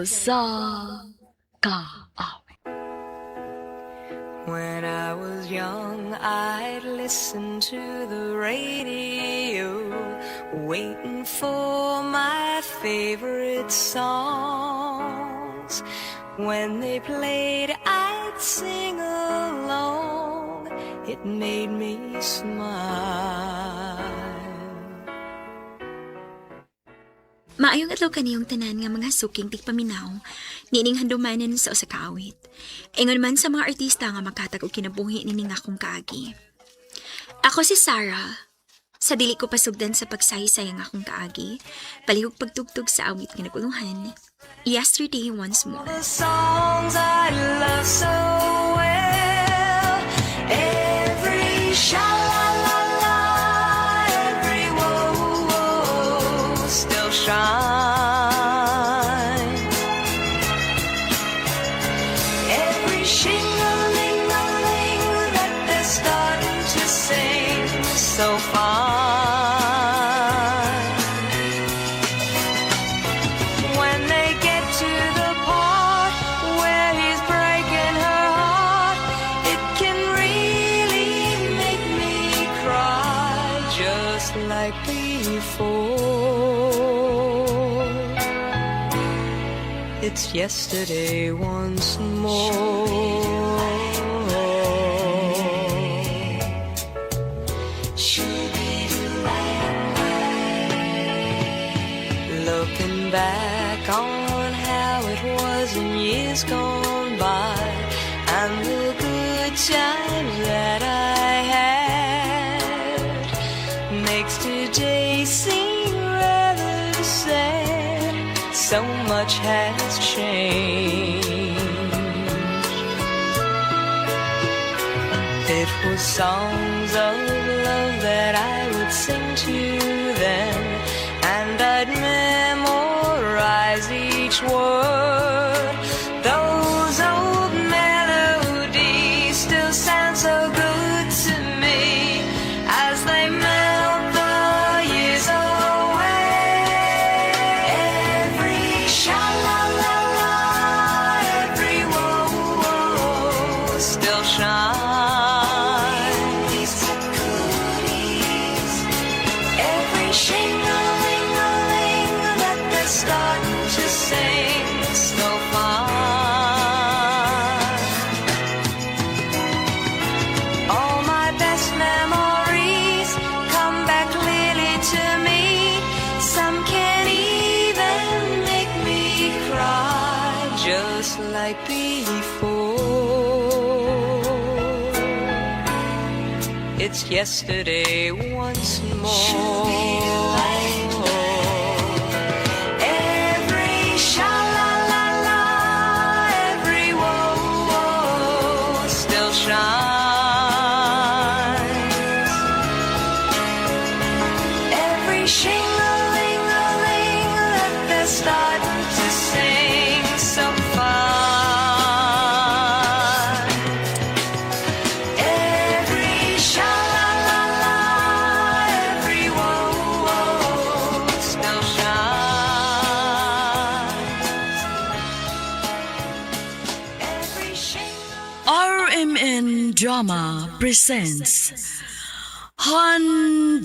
sa kaawit. When I was young, I'd listen to the radio, waiting for my favorite songs. When they played, I'd sing along. It made me smile. Maayong adlaw kaniyong tanan nga mga suking tigpaminaw, nining handumanan sa usa ka awit. Ingon man sa mga artista nga maghatag og kinabuhi nining akong kaagi. Ako si Sarah. Sa dili ko pasugdan sa pagsaysay ang akong kaagi, palihog pagtugtog sa awit nga naguluhan. Yesterday Once More. The songs I love so well, every sha-la-la-la, every woe still shines. Every shing-a-ling-a-ling that they're starting to sing so fine. When they get to the part where he's breaking her heart, it can really make me cry just like before. It's yesterday once more. Looking back on how it was in years gone by, and the good times that I had, makes today seem rather sad. So much has changed. It was songs of love that I would sing to them, and I'd memorize each word. Those old melodies still sound so good to me as they melt the years away. Every sha-la-la-la, every woe still shines. Every shing-a-ling-a-ling that they're starting to sing so fine. All my best memories come back clearly to me. Some can even make me cry just like before. It's yesterday once more. Every sha-la-la-la, every woe still shines. Every shing-a-ling-a-ling that they're starting to sing so fine. Every sha-la-la-la, every woe still shines. Every RMN Drama presents Handumanan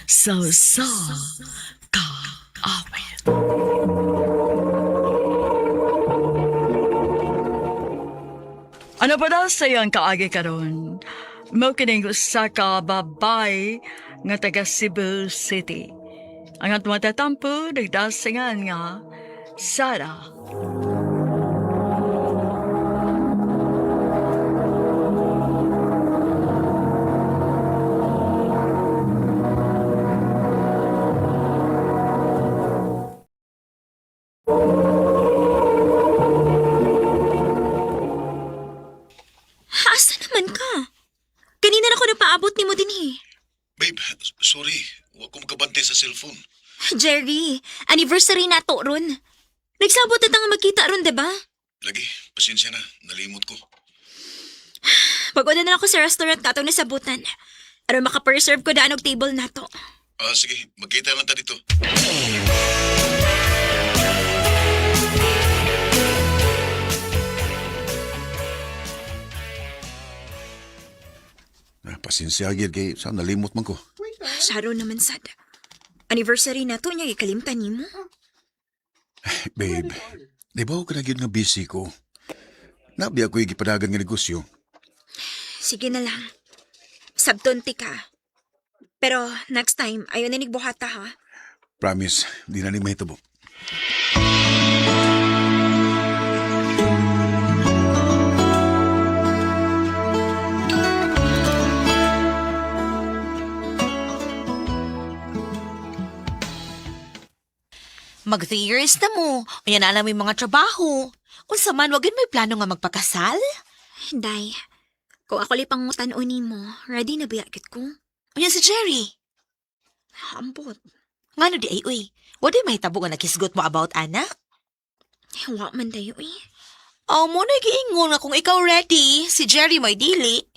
sa kaawit. Ano pa daw sa iyang kaagi karon? Mo kining usa ka babay nga taga Cebu City. Ang atong matatampo nagdasingan nga Sarah. Asa naman ka? Kanina na ko napaabot ni mo din eh. Babe, sorry. Huwag ko makabante sa cellphone. Jerry, anniversary na to ron. Nagsabot na nga magkita ron, diba? Lagi, pasensya na. Nalimot ko. Pag-order na ako sa restaurant katong nasabutan. Aron makapreserve ko daan og table na to. Sige. Magkita lang ta dito. Pasensya gid kay sa nalimot man ko. Saro naman sad. Anniversary na to niya ikalimtan nimo. Babe, di ba ka na gyud nga busy ko? Nabi ako gipadagan nga negosyo. Sige na lang. Sabtonti ka. Pero next time, ayaw na nigbuhata ha. Promise, di na ni mahitabo. Mag 3 years na mo. Unya na alam yung mga trabaho. Unsa man, wagin may plano nga magpakasal? Day, kung ako lipang tanon mo, ready na biyakit ko? Unya si Jerry. Ambot. Ngano di ay, uy. Wadi may tabo nga nakisgot mo about anak? Wa man dayo eh. Oh, mo na giingon nga kung ikaw ready, si Jerry may dili.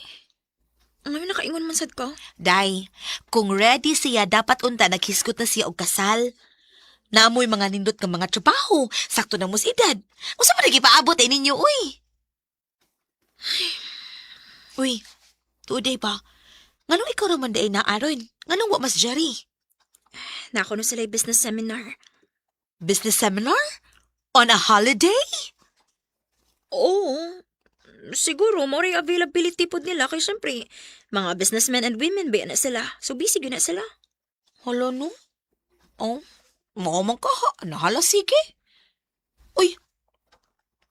Ngayon nakaingon man sad ko. Day, kung ready siya, dapat unta naghisgot na siya og kasal. Naamoy mga nindot nga mga trabaho. Sakto na mo si edad. Unsa man nagipaabot ay ninyo, uy? Uy, tuoday ba? Nganong ikaw raman day na aron? Nganong wa mas Jerry? Nako no sila business seminar. Business seminar? On a holiday? Oo. Siguro, more availability pod nila kay syempre, mga businessmen and women ba na sila. So busy gyud na sila. Hala no? Oh, maamang ka ha. Nahala sige. Uy,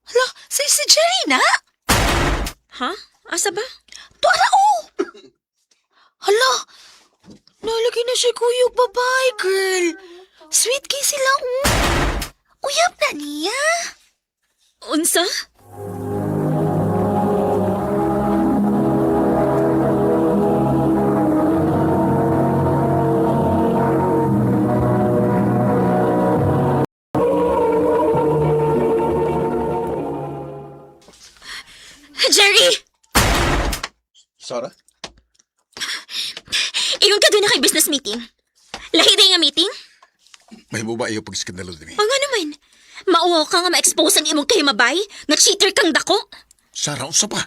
hala, si Jerry na? Ha? Asa ba? Tuara oh! Hala, nalagay na siya kuyog babae, girl. Sweet kay sila oh. Uyab na niya. Unsa? Jerry! Sarah? Ingon ka doon na kay business meeting. Lahi day nga meeting? May buba iyo pag skandalo din eh. O nga naman. Mauwaw ka nga ma-expose ang imong kahimabay nga cheater kang dako. Sarah, unsa pa?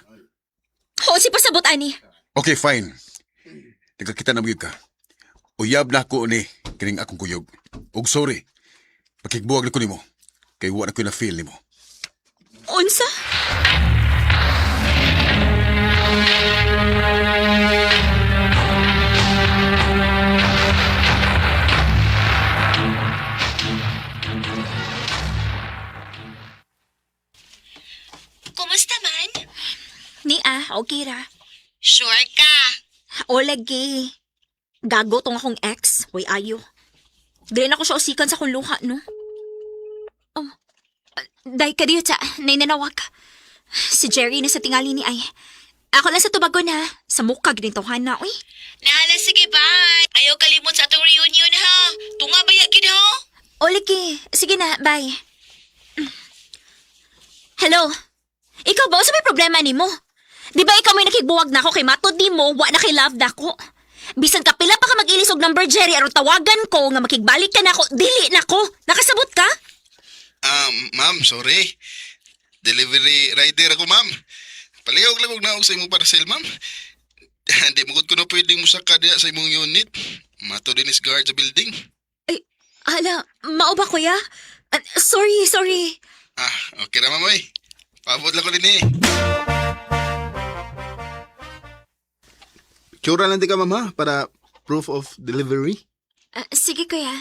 O si pasabot ani. Okay, fine. Nagkakita na magyud ka. Uyab na ako ni kining akong kuyog. Og sorry. Pakigbuwag na ko nimo. Kay wa na ko na feel nimo. Unsa? Kumusta man? Okay ra. Sure ka. O lagi. Gago tong akong ex. Hoy ayo. Dili na ko siya usikan sa akong luha, no? Oh. Day ka diyo sa nainanawag. Si Jerry na sa tingali ni ay. Ako lang sa tubago na. Sa mukha ginitohan na, uy. Nahala, sige, bye. Ayaw kalimot sa atong reunion, ha? Tunga ba yakin, ha? O lagi. Sige na, bye. Hello? Ikaw ba? Sa may problema ni mo? Di ba ikaw may nakigbuwag na ako kay matod di mo, wa na kay love na ko? Bisan kapila pa ka mag-ilis og number Jerry aron tawagan ko nga makigbalik ka na ako, dili na ko. Nakasabot ka? Ma'am, sorry. Delivery rider ako, ma'am. Palihog lang og naog sa imong parcel, ma'am. Hindi mo ko na pwedeng musaka diya sa imong unit. Mato din is guard sa building. Ay, hala, mao ba kuya? Sorry. Okay na, ma'am, oy. Paabot lang ko din eh. Tsura lang di ka, ma'am, ha? Para proof of delivery. Sige kuya.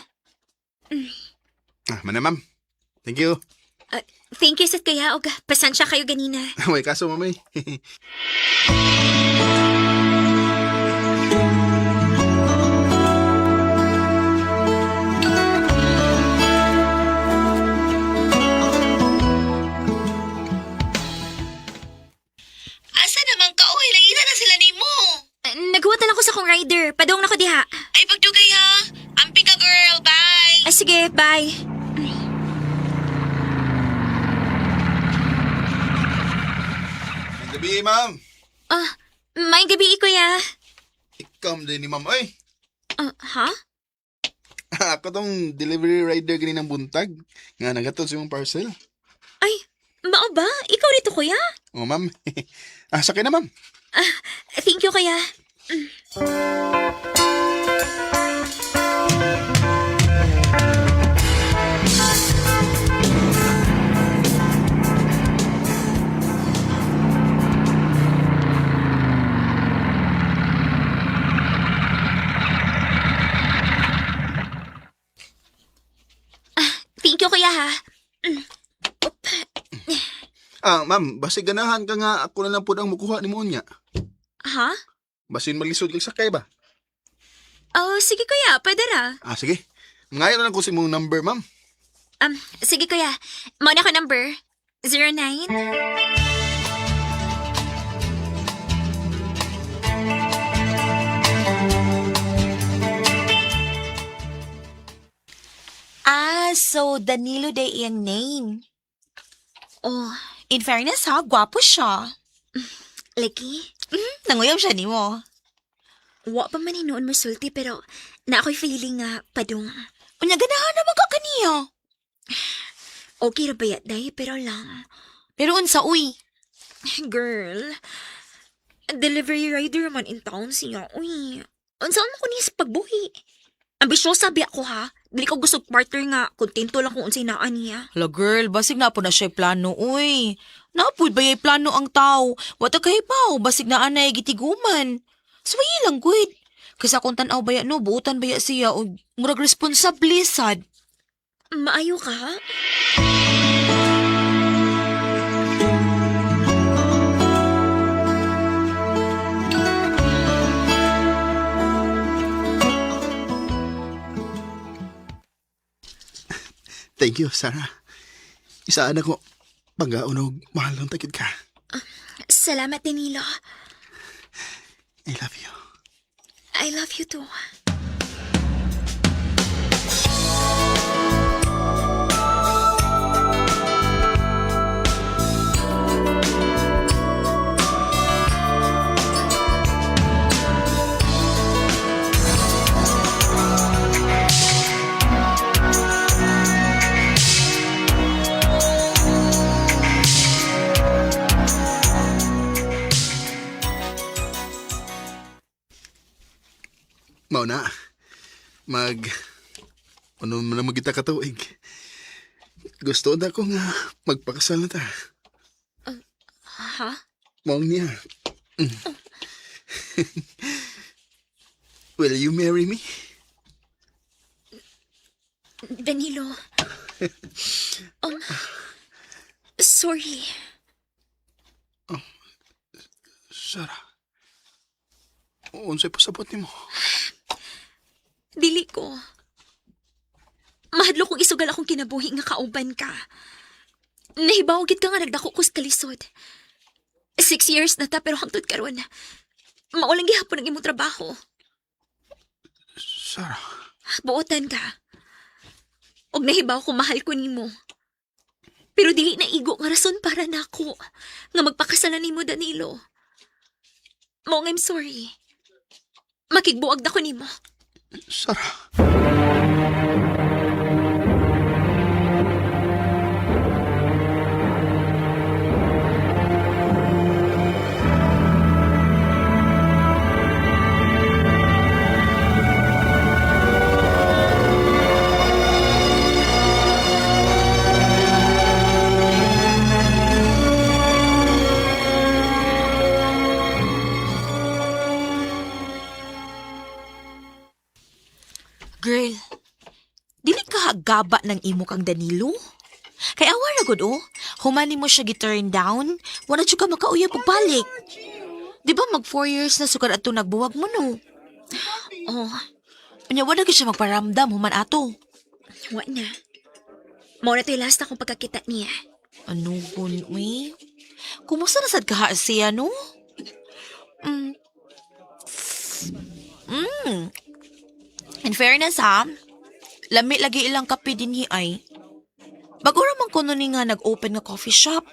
Mana, ma'am. Thank you. Thank you sa kuya og pasensya kayo ganina. May kaso, ma'am, eh. Asa naman ka, uy? Langita na sila ni mo. Naghuwatan ako sa kong rider. Padong na ko diha. Ay, pagdugay, ha? Ampi ka, girl. Bye. Sige, bye. Ang gabi, ma'am. May gabi kuya. Ikaw din ni ma'am, oy. Ha? Ako tong delivery rider ganinang buntag. Nga nagatod sa imong parcel. Ay, mao ba? Ikaw rito kuya? O, ma'am. Sakay na, ma'am. Thank you kuya. Thank you, kuya, ha? Ma'am, basi ganahan ka nga ako na lang po ang mukuha ni mo niya. Ha? Basin malisod kag sakay ba? Oh, sige, kuya. Pwede ra. Sige. Ngayon na lang ko si mong number, ma'am. Sige, kuya. Mauna ko number. 09? So Danilo day iyang name. Oh, In fairness ha, gwapo siya. lagi. Nanguyam siya ni mo. Wa pa man ni noon masulti pero na ako'y feeling nga padung. Unya ganahan naman ka kaniya. Okay ra bayat day pero lang. Pero unsa uy? Girl, delivery rider man in town siya. Uy, unsaan mo ko niya sa pagbuhi? Ambisyosa biya ko ha. Dili ko gusto partner nga. Kontento lang kung unsay naan niya. Hala girl, basig na po na siya plano uy. Napod ba yung plano ang tao? Wata kahibaw, basig na anay gitiguman. Suwayi lang good. Kasi akong tanaw baya no, buutan baya siya o murag responsable sad. Maayo ka ha? Thank you, Sarah. Isaan ako pag-aunog mahal ng takid ka. Salamat, Danilo. I love you. I love you too. Mao na. Ano man naman kita katuig. Gusto na ko nga magpakasal na ta. Ha? Mao niya. Will you marry me? Danilo. Sorry. Sarah. Unsay pasabot nimo? Dili ko. Mahadlo kong isugal akong kinabuhi nga kauban ka. Nahibawagit ka nga nagdako ko sa kalisod. 6 years na ta pero hangtod karon. Maulang gihapon ang imong trabaho. Sarah. Buotan ka. Og nahibaw ko mahal ko nimo. Pero dili na igo nga rason para nako nga magpakasalan nimo, Danilo. Mao nga I'm sorry. Makigbuwag na ko nimo. Sarah. Girl, dili ka hagaba ng imo kang Danilo? Kay awa na gud oh. Humani mo siya gi-turn down, wala siya ka makauyab og balik. Di ba mag 4 years na sukad ato nagbuwag mo no? Oh, Unya wala gyud siya magparamdam human ato. wa na. Mao na to'y last akong pagkakita niya. Ano gun uy? Kumusta na sad ka siya no? In fairness ha, lami lagi ilang kape din ay. Bago raman ko nun nga nag-open nga coffee shop.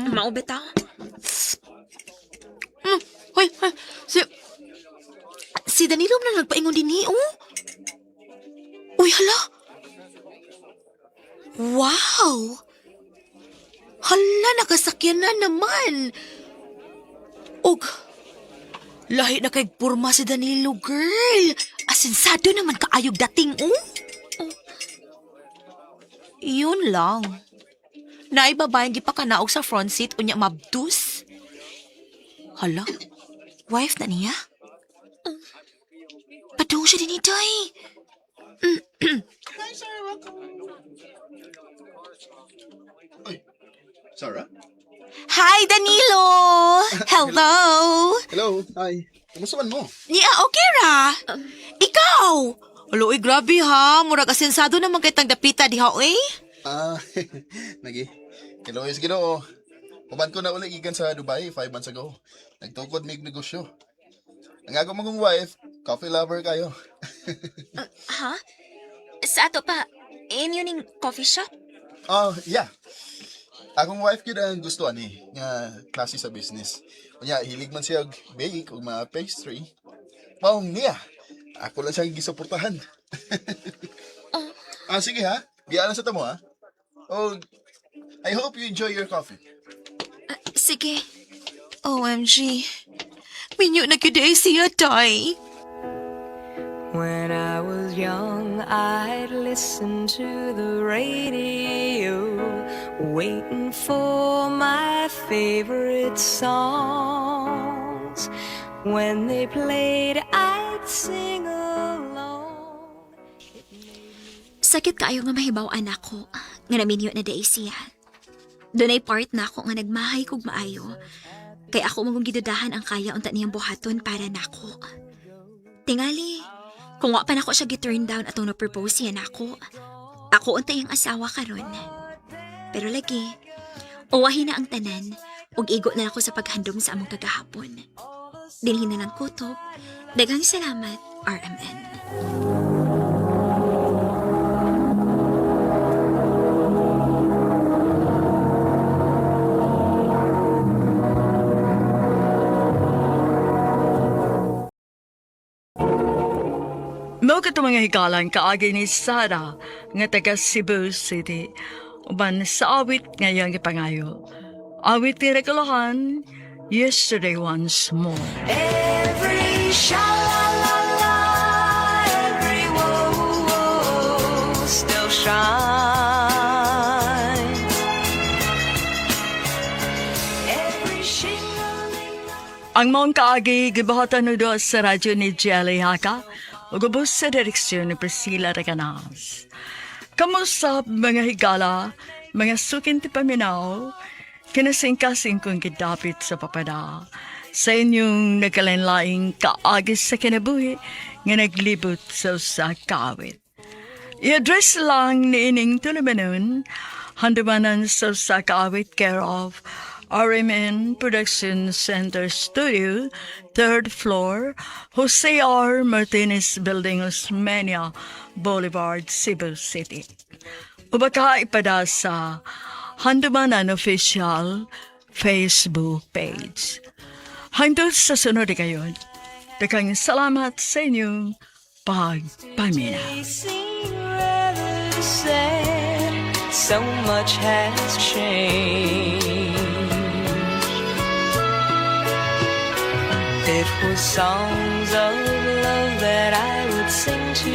Mao bitaw? Hoy, si Danilo na nagpaingon din oh. Uy, hala. Wow. Hala, nakasakyan na naman. Og, Lahi na kay purma si Danilo, girl. Asensado naman kaayog dating, oh. Yun lang. Naibabayan di pa kanaog sa front seat unya mabdus. Hala, wife na niya? Padung siya din ito eh. Ay, Sarah? Hi, Danilo! Hello! Hello, hi. Kumusta man mo? Niya, okay ra? Ikaw! Aloy, grabe ha. Murag asensado naman kay tang dapita diha, eh. Nagi. Hello, is Ginoo. Paban ko na uli ikan sa Dubai 5 months ago. Nagtukod mig negosyo. Ang ako mong wife, coffee lover kayo. Ha? Sa ato pa, inyo ning coffee shop? Oh, yeah. Akong wife yun ang gusto ani, nga klase sa business. Kanya, hilig man siya og bake o mga pastry. Maong niya. Ako lang siyang gisuportahan. Sige ha. Biyaan sa tamo ha. Oh, I hope you enjoy your coffee. Sige. OMG. Minyo na kiday siya, tay. When I was young, I'd listen to the radio, waiting for my favorite songs. When they played, I'd sing along. Sakit kaayo nga mahibaw-an ako nga naminyo na day siya. Doon ay part na ako nga nagmahay kog maayo. Kay ako magong gidudahan ang kaya unta niyang buhaton para nako. Tingali, kung wa pa nako siya gi-turn down atong na-propose siya nako. Ako unta yung asawa karon. Pero lagi, uwahin na ang tanan ug igo na ako sa paghandom sa among kagahapon. Dinhin na lang kutob. Daghang salamat, RMN. Mao kato mga hikalan kaagi ni Sara nga taga Cebu City. Uban sa awit ngayong ipangayo. Awit ni Regulahan, Yesterday Once More. Every sha-la-la-la, every woe still shines. Every shingling. Ang maong kaagi gibahatan no doon sa radyo ni Jelly Haka o gubos sa direksyon ni Priscilla Reganas. Kamusta mga higala, mga sukin ti paminaw, kinasingkasing kong gidapit sa papada sa inyong nagkalanlaing kaagis sa kinabuhi nga naglibot sa kawit. I-address lang ni ining tulumanon, handumanan sa kawit care of RMN Production Center Studio, 3rd floor, Jose R. Martinez Building, Osmeña Boulevard, Cebu City. Ubaka ipada sa Handumanan Official Facebook page. Hangtod sa sunod kayon, daghang salamat sa inyong pagpaminaw. They seem rather sad. So much has changed. It was songs of love that I would sing to